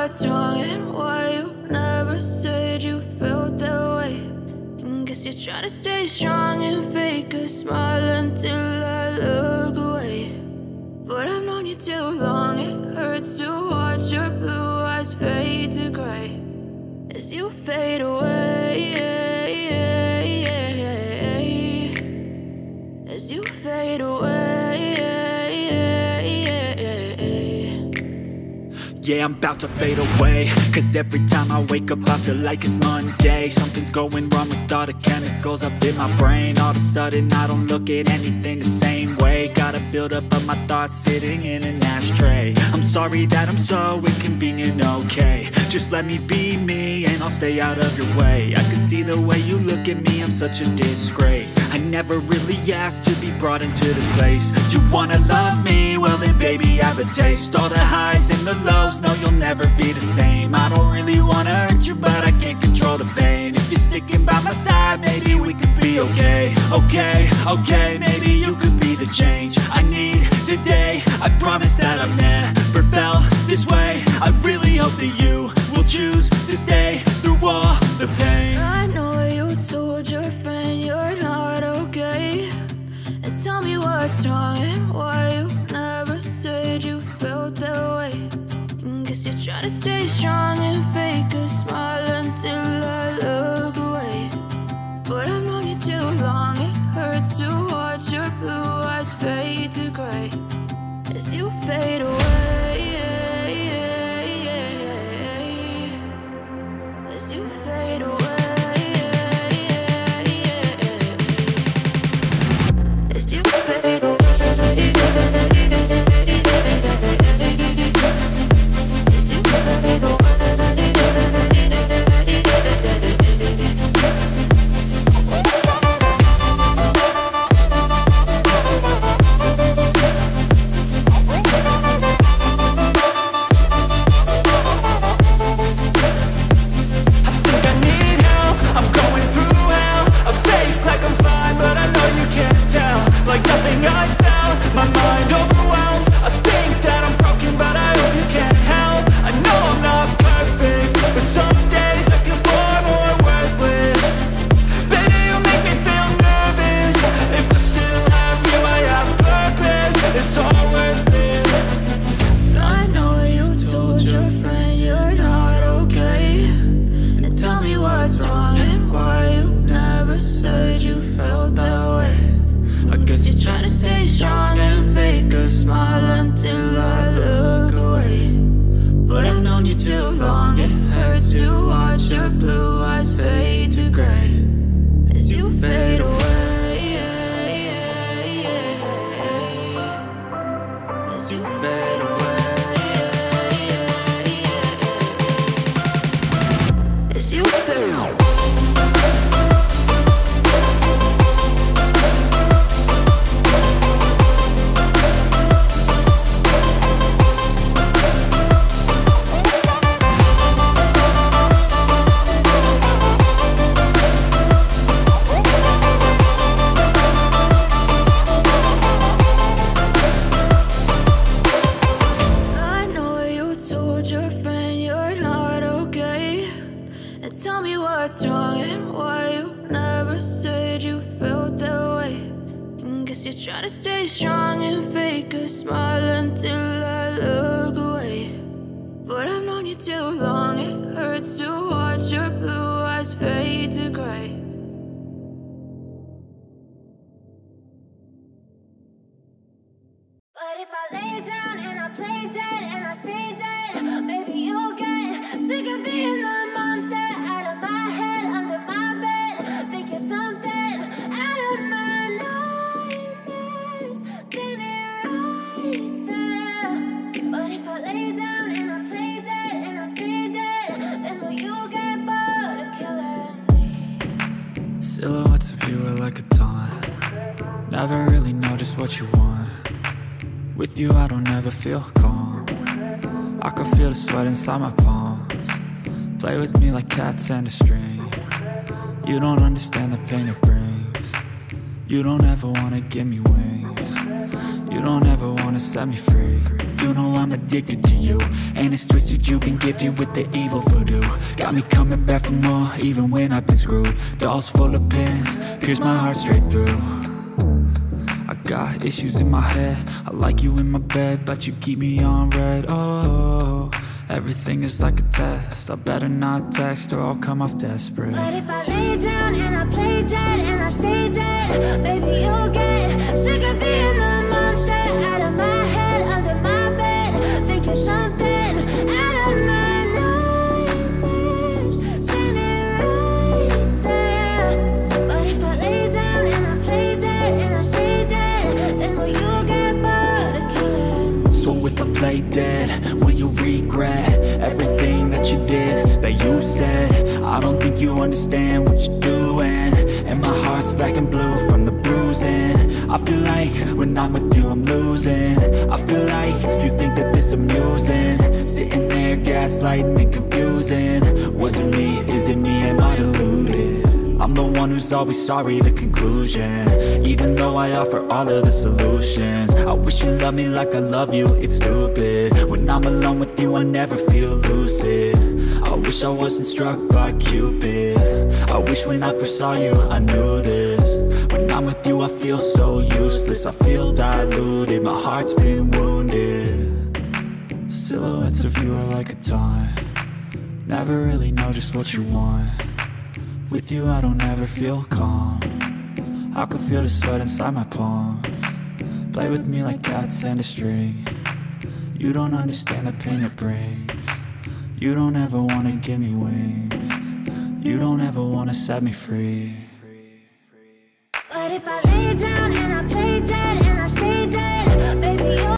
what's wrong and why you never said you felt that way. And guess you're trying to stay strong and fake a smile until I look away. But I've known you too long, it hurts to watch your blue eyes fade to gray as you fade away, as you fade away. Yeah, I'm about to fade away, cause every time I wake up I feel like it's Monday. Something's going wrong with all the chemicals up in my brain. All of a sudden I don't look at anything the same way. Got a buildup of my thoughts sitting in an ashtray. I'm sorry that I'm so inconvenient, okay. Just let me be me and I'll stay out of your way. I can see the way you look at me, I'm such a disgrace. I never really asked to be brought into this place. You wanna love me? Well then baby, have a taste. All the highs and the lows, no, you'll never be the same. I don't really wanna hurt you, but I can't control the pain. If you're sticking by my side, maybe we could be okay. Okay, maybe you could be the change I need today. I promise that I've never felt this way. I really hope that you will choose to stay through all the pain. I know you told your friend you're not okay, and tell me what's wrong and why you never said you felt that way. Guess you're trying to stay strong and fake a smile until I look away. But I've known you too long, it hurts to watch your blue eyes fade to gray as you fade away, as you fade away, as you fade away. Silhouettes of you are like a taunt. Never really know just what you want. With you I don't ever feel calm. I can feel the sweat inside my palms. Play with me like cats and a string. You don't understand the pain it brings. You don't ever wanna give me wings. You don't ever wanna set me free. you know I'm addicted to you. And it's twisted, you've been gifted with the evil voodoo. Got me coming back for more, even when I've been screwed. Dolls full of pins, pierce my heart straight through. I got issues in my head, I like you in my bed, but you keep me on red. Oh, everything is like a test, I better not text or I'll come off desperate. But if I lay down and I play dead and I stay dead, baby, you'll get sick of being the monster out of my head, under my bed, thinking something out of my nightmares, standing right there. But if I lay down and I play dead and I stay dead, then will you get bored of killing? So if I play dead, will you regret everything that you did, that you said? I don't think you understand what you're doing, and my heart's black and blue from the bruising. I feel like when I'm with you I'm losing. I feel like you think that this amusing, sitting there gaslighting and confusing. Was it me? Is it me? Am I deluded? I'm the one who's always sorry, the conclusion, even though I offer all of the solutions. I wish you loved me like I love you, it's stupid. When I'm alone with you I never feel lucid. I wish I wasn't struck by Cupid. I wish when I first saw you I knew this. When I'm with you I feel so useless, I feel diluted, my heart's been wounded. Silhouettes of you are like a taunt, never really know just what you want. With you I don't ever feel calm, I can feel the sweat inside my palm. Play with me like cats and a string, you don't understand the pain it brings. You don't ever wanna give me wings, you don't ever wanna set me free. But if I lay down and